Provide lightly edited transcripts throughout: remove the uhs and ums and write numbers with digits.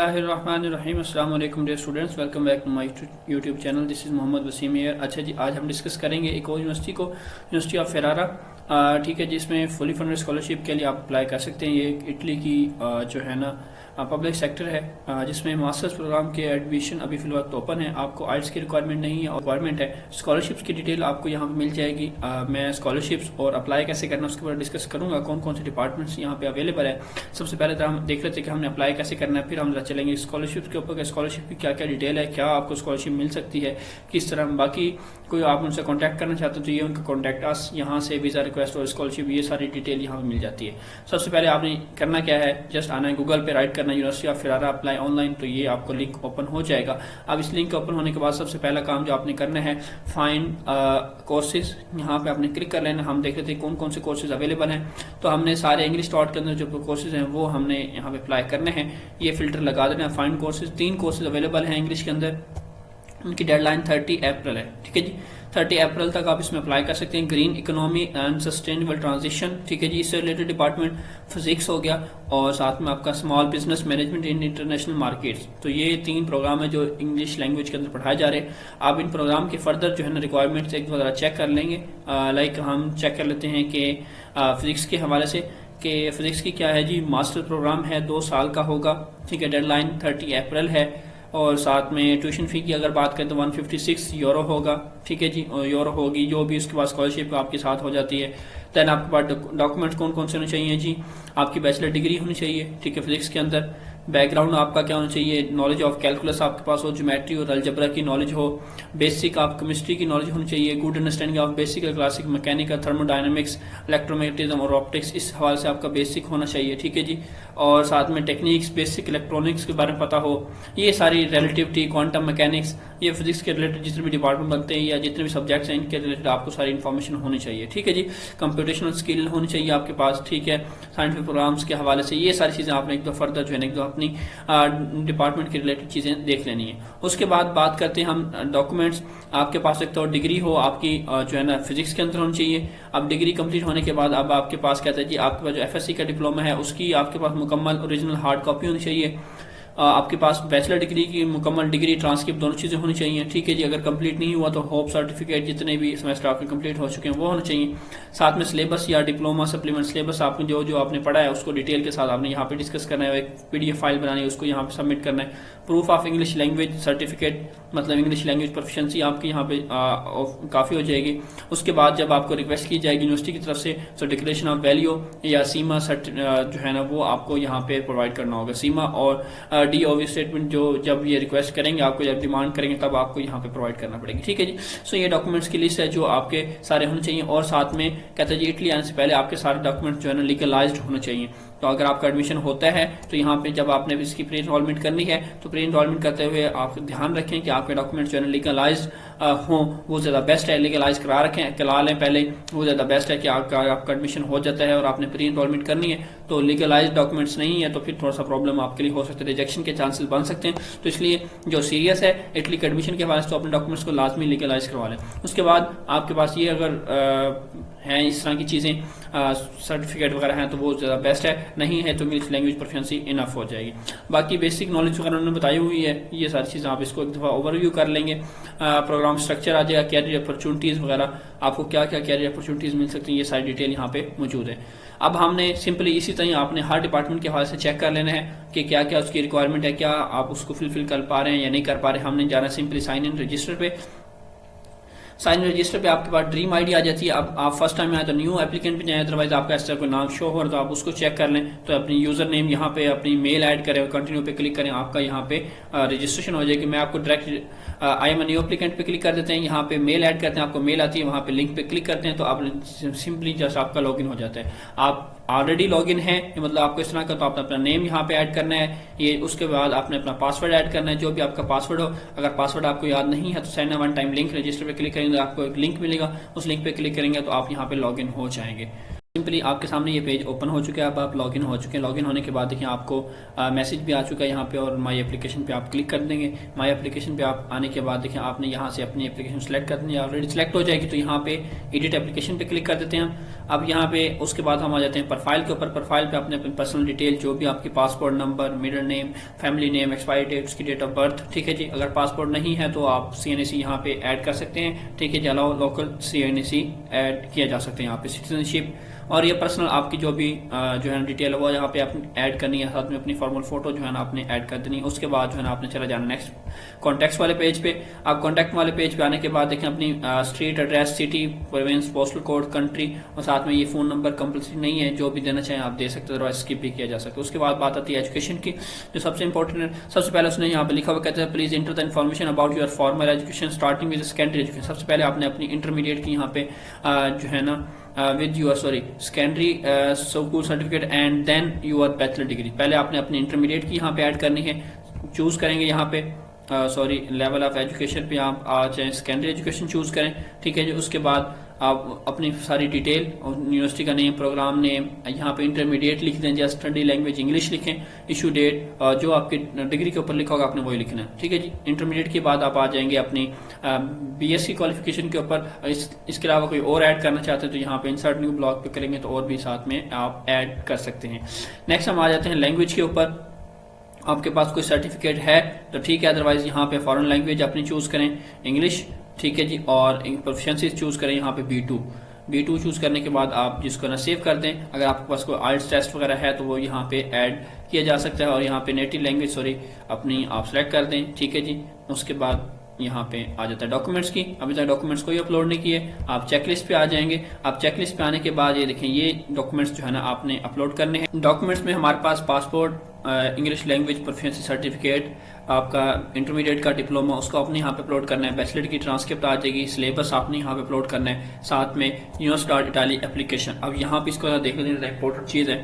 Bismillahirrahmanirrahim. Assalamu alaikum dear students, welcome back to my YouTube channel. This is Mohammad Wasim here. अच्छा जी, आज हम discuss करेंगे एक और यूनिवर्सिटी को, यूनिवर्सिटी ऑफ फेरारा, ठीक है, जिसमें फुली फंडेड स्कॉलरशिप के लिए आप अप्लाई कर सकते हैं। ये इटली की जो है ना पब्लिक सेक्टर है, जिसमें मास्टर्स प्रोग्राम के एडमिशन अभी फिल वक्त ओपन है। आपको आइल्स की रिक्वायरमेंट नहीं है और रिक्वायरमेंट है। स्कॉलरशिप्स की डिटेल आपको यहाँ पे मिल जाएगी। मैं स्कॉलरशिप्स और अप्लाई कैसे करना उसके बारे में डिस्कस करूंगा, कौन कौन से डिपार्टमेंट्स यहाँ पे अवेलेबल है। सबसे पहले तो हम देख लेते हैं कि हमने अप्लाई कैसे करना है, फिर हम चलेंगे स्कॉलरशिप के ऊपर। स्कॉलरशिप की क्या क्या डिटेल है, क्या आपको स्कॉलरशिप मिल सकती है, किस तरह। बाकी कोई आप उनसे कॉन्टैक्ट करना चाहते हो तो ये उनका कॉन्टैक्ट अस, यहाँ से वीजा रिक्वेस्ट और स्कॉलरशिप, ये सारी डिटेल यहाँ मिल जाती है। सबसे पहले आपने करना क्या है, जस्ट आना है गूगल पे, राइट करना university of Ferrara apply online, तो ये आपको लिंक ओपन हो जाएगा। अब इस लिंक ओपन होने के बाद सबसे पहला काम जो आपने करना है, फाइंड कोर्सेज, यहाँ पे आपने क्लिक कर लेना। हम देख रहे थे कौन कौन से कोर्सेज अवेलेबल हैं, तो हमने सारे इंग्लिश स्टार्ट के अंदर जो कोर्सेज हैं वो हमने यहाँ पे अप्लाई करने हैं। ये फिल्टर लगा देना है, फाइंड कोर्सेज। 3 कोर्सेज अवेलेबल हैं इंग्लिश के अंदर, उनकी डेडलाइन 30 अप्रैल है, ठीक है जी। 30 अप्रैल तक आप इसमें अप्लाई कर सकते हैं। Green economy and sustainable transition, ठीक है जी, इससे रिलेटेड डिपार्टमेंट फिजिक्स हो गया, और साथ में आपका small business management in international markets. तो ये 3 प्रोग्राम है जो इंग्लिश लैंग्वेज के अंदर पढ़ाए जा रहे हैं। आप इन प्रोग्राम के फर्दर जो है ना रिक्वायरमेंट्स एक बार चेक कर लेंगे। लाइक हम चेक कर लेते हैं कि फिजिक्स के हवाले से कि फिजिक्स की क्या है जी, मास्टर प्रोग्राम है, 2 साल का होगा, ठीक है, डेडलाइन 30 अप्रैल है। और साथ में ट्यूशन फी की अगर बात करें तो 156 यूरो होगा, ठीक है जी, यूरो होगी, जो भी उसके बाद स्कॉलरशिप आपके साथ हो जाती है। देन आपके पास डॉक्यूमेंट्स कौन कौन से होने चाहिए जी, आपकी बैचलर डिग्री होनी चाहिए, ठीक है, फिजिक्स के अंदर। बैकग्राउंड आपका क्या होना चाहिए, नॉलेज ऑफ कैलकुलस आपके पास हो, ज्योमेट्री और अलजेब्रा की नॉलेज हो, बेसिक आप केमिस्ट्री की नॉलेज होनी चाहिए, good understanding of basic classic mechanical thermodynamics electromagnetism और ऑप्टिक्स, इस हवाले से आपका बेसिक होना चाहिए, ठीक है जी। और साथ में टेक्निक्स, बेसिक इलेक्ट्रॉनिक्स के बारे में पता हो, ये सारी रिलेटिविटी, क्वांटम मैकेनिक्स, ये फिजिक्स के रिलेटेड जितने भी डिपार्टमेंट बनते हैं या जितने भी सब्जेक्ट्स हैं इनके रिलेटेड आपको सारी इन्फॉर्मेशन होनी चाहिए, ठीक है जी। कंप्यूटेशनल स्किल होनी चाहिए आपके पास, ठीक है, साइंटिफिक प्रोग्राम्स के हवाले से, ये सारी चीजें आपने एक दो फर्दर जो है एक दो अपनी डिपार्टमेंट के रिलेटेड चीजें देख लेनी है। उसके बाद बात करते हैं हम डॉक्यूमेंट्स। आपके पास एक तो डिग्री हो आपकी जो है ना फिजिक्स के अंदर होनी चाहिए। अब डिग्री कंप्लीट होने के बाद अब आपके पास कहते हैं जी, आपके पास जो एफएससी का डिप्लोमा है उसकी आपके पास मुकम्मल ओरिजिनल हार्ड कॉपी होनी चाहिए। आपके पास बैचलर डिग्री की मुकम्मल डिग्री, ट्रांसक्रिप्ट, दोनों चीजें होनी चाहिए, ठीक है जी। अगर कंप्लीट नहीं हुआ तो होप सर्टिफिकेट, जितने भी सेमेस्टर आपके कंप्लीट हो चुके हैं वो होने चाहिए। साथ में सिलेबस या डिप्लोमा सप्लीमेंट सिलेबस आपने जो जो आपने पढ़ा है उसको डिटेल के साथ आपने यहाँ पे डिस्कस करना है। एक पीडीएफ फाइल बनानी है, उसको यहाँ पे सबमिट करना है। Proof of English language certificate, मतलब इंग्लिश लैंग्वेज प्रोफिशिएंसी आपकी यहाँ पे काफी हो जाएगी। उसके बाद जब आपको रिक्वेस्ट की जाएगी यूनिवर्सिटी की तरफ से, तो डिक्लेरेशन ऑफ वैल्यू या सीमा जो है ना वो आपको यहाँ पे प्रोवाइड करना होगा। सीमा और डीओवी स्टेटमेंट जो जब ये रिक्वेस्ट करेंगे आपको, जब डिमांड करेंगे तब आपको यहाँ पे प्रोवाइड करना पड़ेगी, ठीक है जी। सो ये डॉक्यूमेंट्स की लिस्ट है जो आपके सारे होने चाहिए। और साथ में कहते हैं जी, इटली आने से पहले आपके सारे डॉक्यूमेंट्स जो है ना लीगलाइज्ड होने चाहिए। तो अगर आपका एडमिशन होता है तो यहाँ पे जब आपने इसकी प्री एनरोलमेंट करनी है तो प्री एनरोलमेंट करते हुए आप ध्यान रखें कि आपके डॉक्यूमेंट्स जो है लीगलाइज्ड हों, वो ज्यादा बेस्ट है। लीगलाइज करा लें पहले, वो ज्यादा बेस्ट है कि आपका एडमिशन हो जाता है और आपने प्री एनरोलमेंट करनी है तो लीगलाइज डॉक्यूमेंट्स नहीं है तो फिर थोड़ा सा प्रॉब्लम आपके लिए हो सकता है, रिजेक्शन के चांसेस बन सकते हैं। तो इसलिए जो सीरियस है इटली के एडमिशन के हवाले से, तो अपने डॉक्यूमेंट्स को लाजमी लीगलाइज करवा लें। उसके बाद आपके पास ये अगर हैं इस तरह की चीजें, सर्टिफिकेट वगैरह हैं तो वो ज्यादा बेस्ट है, नहीं है तो इंग्लिश लैंग्वेज प्रोफिशिएंसी इनफ हो जाएगी। बाकी बेसिक नॉलेज वगैरह उन्होंने बताई हुई है, ये सारी चीजें आप इसको एक दफा ओवरव्यू कर लेंगे। प्रोग्राम स्ट्रक्चर आ जाएगा, कैरियर अपॉर्चुनिटीज वगैरह, आपको क्या क्या कैरियर अपॉर्चुनिटीज मिल सकती है, ये सारी डिटेल यहाँ पे मौजूद है। अब हमने सिंपली इसी तरह आपने हर डिपार्टमेंट के हवाले से चेक कर लेना है कि क्या क्या उसकी रिक्वायरमेंट है, क्या आप उसको फुलफिल कर पा रहे हैं या नहीं कर पा रहे हैं। हमने जाना सिंपली साइन इन रजिस्टर पे। साइन रजिस्टर पे आपके पास ड्रीम आईडी आ जाती है। अब आप फर्स्ट टाइम आए तो न्यू एप्लीकेंट पे जाए, अदरवाइज आपका ऐसा कोई नाम शो हो रहा तो आप उसको चेक कर लें। तो अपनी यूजर नेम यहाँ पे अपनी मेल ऐड करें और कंटिन्यू पे क्लिक करें, आपका यहाँ पे रजिस्ट्रेशन हो जाएगी। मैं आपको direct I am new applicant पे क्लिक कर देते हैं, यहाँ पे मेल ऐड करते हैं, आपको मेल आती है, वहाँ पे लिंक पे क्लिक करते हैं तो आप सिंपली जस्ट आपका लॉगिन हो जाता है। आप ऑलरेडी लॉगिन है, मतलब आपको इस तरह का, तो आपने अपना नेम यहाँ पे ऐड करना है, ये उसके बाद आपने अपना पासवर्ड ऐड करना है, जो भी आपका पासवर्ड हो। अगर पासवर्ड आपको याद नहीं है तो send one time link, register पे क्लिक करेंगे आपको एक लिंक मिलेगा, उस लिंक पे क्लिक करेंगे तो आप यहाँ पे लॉगिन हो जाएंगे। सिंपली आपके सामने ये पेज ओपन हो चुका है। अब आप लॉगिन हो चुके हैं। लॉगिन होने के बाद देखिए आपको मैसेज भी आ चुका है यहाँ पे, और माई एप्लीकेशन पे आप क्लिक कर देंगे। माई एप्लीकेशन पे आप आने के बाद देखिए आपने यहाँ से अपनी एप्लीकेशन सेलेक्ट कर देनी है, ऑलरेडी सेलेक्ट हो जाएगी तो यहाँ पे एडिट एप्लीकेशन पे क्लिक कर देते हैं हम। अब यहाँ पे उसके बाद हम आ जाते हैं प्रोफाइल के ऊपर। प्रोफाइल पे अपने अपनी पर्सनल डिटेल जो भी आपकी passport number, middle name, family name, expiry date, उसकी डेट ऑफ बर्थ, ठीक है जी। अगर पासपोर्ट नहीं है तो आप CNAC यहाँ पे ऐड कर सकते हैं, ठीक है जी। अलाउ लोकल CNAC ऐड किया जा सकते हैं यहाँ पे। सिटीजनशिप और ये पर्सनल आपकी जो भी जो है ना डिटेल है वो यहाँ पे आपने ऐड करनी है, साथ में अपनी फॉर्मल फोटो जो है ना आपने ऐड कर देनी है। उसके बाद जो है ना आपने चला जाना नेक्स्ट कॉन्टैक्ट्स वाले पेज पे। आप कॉन्टैक्ट वाले पेज पे आने के बाद देखें अपनी street address, city, province, postal code, country और साथ में ये फोन नंबर कंपल्सरी नहीं है, जो भी देना चाहें आप दे सकते हैं, अदरवाइज स्किप भी किया जा सकता है। उसके बाद बात आती है एजुकेशन की, जो सबसे इंपॉर्टेंट है। सबसे पहले उसने यहाँ पे लिखा हुआ कहता है please enter the information about your formal education starting with secondary education. सबसे पहले आपने अपनी इंटरमीडिएट की यहाँ पे जो है ना with your secondary school certificate and then your bachelor degree। पहले आपने अपनी इंटरमीडिएट की यहाँ पे ऐड करनी है, चूज करेंगे यहाँ पे लेवल ऑफ एजुकेशन पे आप आ जाए, सेकेंडरी एजुकेशन चूज करें, ठीक है जी। उसके बाद आप अपनी सारी डिटेल और यूनिवर्सिटी का नेम, प्रोग्राम नेम, यहाँ पे इंटरमीडिएट लिख दें, जैसे स्टडी लैंग्वेज इंग्लिश लिखें, इशू डेट, जो आपकी डिग्री के ऊपर लिखा होगा आपने वही लिखना है, ठीक है जी। इंटरमीडिएट के बाद आप आ जाएंगे अपनी BSc क्वालिफिकेशन के ऊपर। इसके अलावा कोई और ऐड करना चाहते हैं तो यहाँ पे इंसर्ट न्यू ब्लॉक पे करेंगे तो और भी साथ में आप ऐड कर सकते हैं। नेक्स्ट हम आ जाते हैं लैंग्वेज के ऊपर। आपके पास कोई सर्टिफिकेट है तो ठीक है, अदरवाइज यहाँ पे फॉरेन लैंग्वेज अपनी चूज करें, इंग्लिश, ठीक है जी। और प्रोफिशिएंसी चूज करें यहाँ पे B2 चूज करने के बाद आप जिसको ना सेव कर दें। अगर आपके पास कोई IELTS टेस्ट वगैरह है तो वो यहाँ पे ऐड किया जा सकता है और यहाँ पे नेटिव लैंग्वेज अपनी आप सेलेक्ट कर दें, ठीक है जी। उसके बाद यहाँ पे आ जाता है डॉक्यूमेंट्स की। अभी तक डॉक्यूमेंट्स कोई अपलोड नहीं किए, आप चेकलिस्ट पे आ जाएंगे। आप चेकलिस्ट पे आने के बाद ये देखें ये डॉक्यूमेंट्स जो है ना आपने अपलोड करने हैं। डॉक्यूमेंट्स में हमारे पास passport, English language proficiency certificate, आपका इंटरमीडिएट का डिप्लोमा उसको आपने यहाँ पे अपलोड करना है, बैचलर की ट्रांसक्रिप्ट आ जाएगी, सिलेबस आपने यहाँ पे अपलोड करना है, साथ में यूनिवर्सिटी इटाली एप्लीकेशन। अब यहाँ पे इसको देख लेते हैं, इंपॉर्टेंट चीज है।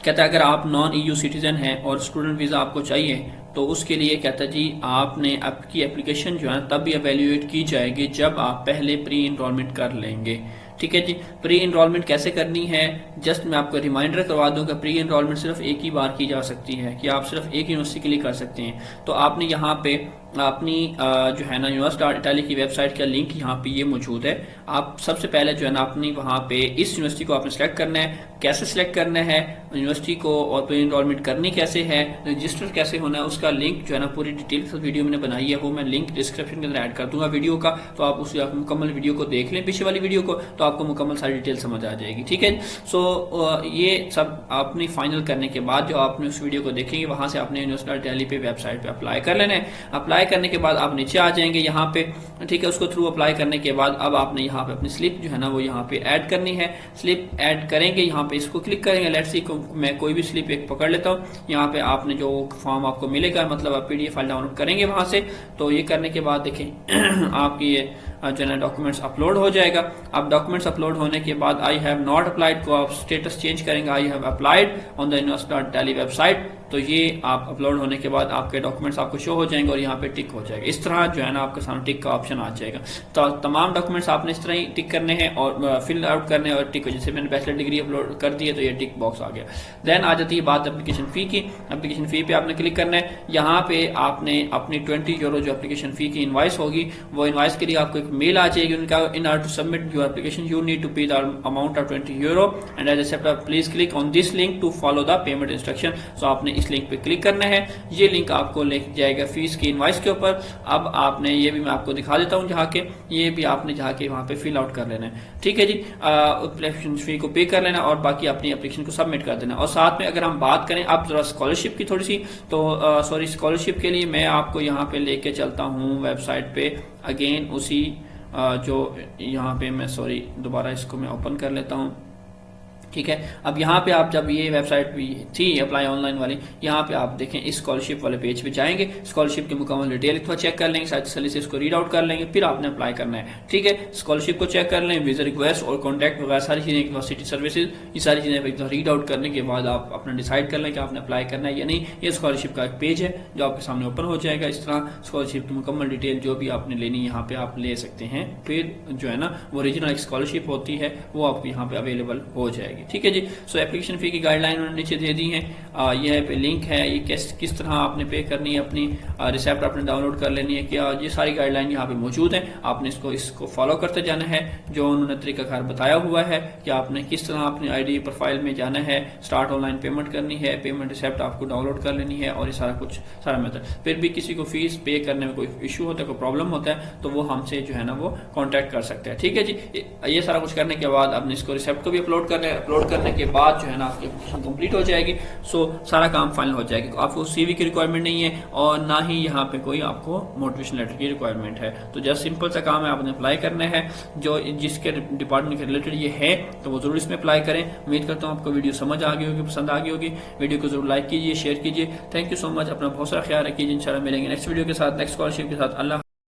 कहता है अगर आप नॉन EU सिटीजन हैं और स्टूडेंट वीजा आपको चाहिए तो उसके लिए कहता है जी आपने आपकी एप्लीकेशन जो है तब भी एवेल्यूएट की जाएगी जब आप पहले प्री इनरोलमेंट कर लेंगे, ठीक है जी। प्री इनरोलमेंट कैसे करनी है, जस्ट मैं आपको रिमाइंडर करवा दूं कि प्री इनरोलमेंट सिर्फ एक ही बार की जा सकती है, कि आप सिर्फ एक यूनिवर्सिटी के लिए कर सकते हैं। तो आपने यहाँ पे अपनी जो है ना यूनिवर्सिटी इटाली की वेबसाइट का लिंक यहाँ पे ये मौजूद है। आप सबसे पहले जो है ना अपनी वहाँ पे इस यूनिवर्सिटी को आपने सेलेक्ट करना है। कैसे सिलेक्ट करना है यूनिवर्सिटी को और प्री इनरोलमेंट करनी कैसे है, रजिस्टर कैसे होना है, उसका लिंक जो है ना पूरी डिटेल के साथ वीडियो मैंने बनाई है, वो मैं लिंक डिस्क्रिप्शन के अंदर ऐड कर दूंगा वीडियो का। तो आप उस मुकम्मल वीडियो को देख लें, पीछे वाली वीडियो को, तो आपको मुकम्मल सारी डिटेल समझ आ जाएगी, ठीक है। सो ये सब आपने फाइनल करने के बाद जो आपने उस वीडियो को देखेंगे वहां से आपने यूनिवर्सिटी इटाली पे वेबसाइट पे अप्लाई कर लेना है। अप्लाई करने के बाद आप नीचे आ जाएंगे यहाँ पे, ठीक है। उसको थ्रू अप्लाई करने के बाद अब आपने यहाँ पे अपनी स्लिप जो है ना वो यहाँ पे ऐड करनी है। स्लिप ऐड करेंगे, यहाँ पे इसको क्लिक करेंगे। लेट्स सी मैं कोई भी स्लिप एक पकड़ लेता हूँ। यहाँ पे आपने जो फॉर्म आपको मिलेगा, मतलब आप PDF फाइल डाउनलोड करेंगे वहां से। तो ये करने के बाद देखें आपकी ये जो है ना डॉक्यूमेंट्स अपलोड हो जाएगा। अब डॉक्यूमेंट्स अपलोड होने के बाद आई हैव नॉट अप्लाइड को आप स्टेटस चेंज करेंगे, I have applied on the university Italy website. तो ये आप अपलोड होने के बाद आपके डॉक्यूमेंट्स आपको शो हो जाएंगे और यहाँ पे टिक हो जाएगा। इस तरह जो है ना आपके सामने टिक का ऑप्शन आ जाएगा। तो तमाम डॉक्यूमेंट्स आपने इस तरह ही टिक करने हैं और फिल आउट करने हैं और टिक हो। जैसे मैंने बैचलर डिग्री अपलोड कर दी है तो ये टिक बॉक्स आ गया। देन आ जाती है बात एप्लीकेशन फी की। एप्लीकेशन फी पे आपने क्लिक करना है। यहाँ पे आपने अपनी 20 यूरो जो एप्लीकेशन फी की इनवाइस होगी, वो इनवाइस के लिए आपको एक मेल आ जाएगी उनका, in order to submit your application you need to pay the amount of 20 euro and as accept please click on this link to follow the payment instruction. So आपने इस लिंक पे क्लिक करना है। ये link आपको ले जाएगा fees की इनवाइस के ऊपर। अब आपने ये भी मैं आपको दिखा देता हूँ, जाके ये भी आपने जाके वहां पे फिल आउट कर लेना है, ठीक है जी। एप्लीकेशन फी को पे कर लेना और बाकी अपनी एप्लीकेशन को सबमिट कर देना। और साथ में अगर हम बात करें अब जरा स्कॉलरशिप की थोड़ी सी, तो स्कॉलरशिप के लिए मैं आपको यहाँ पे लेके चलता हूँ वेबसाइट पे अगेन उसी जो यहाँ पे मैं दोबारा इसको मैं ओपन कर लेता हूँ, ठीक है। अब यहाँ पे आप जब ये वेबसाइट भी थी अप्लाई ऑनलाइन वाली, यहाँ पे आप देखें इस स्कॉलरशिप वाले पेज पे जाएंगे, स्कॉलरशिप की मुकम्मल डिटेल थोड़ा चेक कर लेंगे, साथ सली से इसको रीड आउट कर लेंगे, फिर आपने अप्लाई करना है, ठीक है। स्कॉलरशिप को चेक कर लें, वीजा रिक्वेस्ट और कॉन्टैक्ट वगैरह सारी चीजें, यूनिवर्सिटी सर्विसेज, ये सारी चीजें रीड आउट करने के बाद आप अपना डिसाइड कर लें कि आपने अप्लाई करना है या नहीं। ये स्कॉलरशिप का एक पेज है जो आपके सामने ओपन हो जाएगा। इस तरह स्कॉलरशिप की मुकम्मल डिटेल जो भी आपने लेनी यहाँ पे आप ले सकते हैं। फिर जो है ना वो ओरिजिनल स्कॉलरशिप होती है वो आपको यहाँ पे अवेलेबल हो जाएगी। ठीक है जी। सो एप्लीकेशन फी की गाइडलाइन उन्होंने नीचे दे दी है, यह पे लिंक है, ये किस तरह आपने पे करनी है, अपनी रिसिप्ट आपने डाउनलोड कर लेनी है, क्या ये सारी गाइडलाइन यहाँ पे मौजूद है। आपने इसको फॉलो करते जाना है जो उन्होंने तरीकाकार बताया हुआ है कि आपने किस तरह अपनी आईडी प्रोफाइल में जाना है, स्टार्ट ऑनलाइन पेमेंट करनी है, पेमेंट रिसिप्ट आपको डाउनलोड कर लेनी है, और ये सारा मेथड। फिर भी किसी को फीस पे करने में कोई इशू होता है, कोई प्रॉब्लम होता है, तो वो हमसे जो है ना वो कॉन्टेक्ट कर सकते हैं, ठीक है जी। ये सारा कुछ करने के बाद आपने इसको रिसिप्ट को भी अपलोड करने के बाद जो है ना आपकी एप्लीकेशन कंप्लीट हो जाएगी। सो सारा काम फाइनल हो जाएगी। तो आपको सीवी की रिक्वायरमेंट नहीं है और ना ही यहाँ पे कोई आपको मोटिवेशन लेटर की रिक्वायरमेंट है। तो जस्ट सिंपल सा काम है, आपने अप्लाई करना है। जो जिसके डिपार्टमेंट के रिलेटेड ये है तो वो जरूर इसमें अप्लाई करें। उम्मीद करता हूँ आपको वीडियो समझ आ गई होगी, पसंद आ गई होगी। वीडियो को जरूर लाइक कीजिए, शेयर कीजिए। Thank you so much. अपना बहुत सारा ख्याल रखिए। इंशाल्लाह मिलेंगे नेक्स्ट वीडियो के साथ, नेक्स्ट स्कॉलरशिप के साथ। अल्लाह।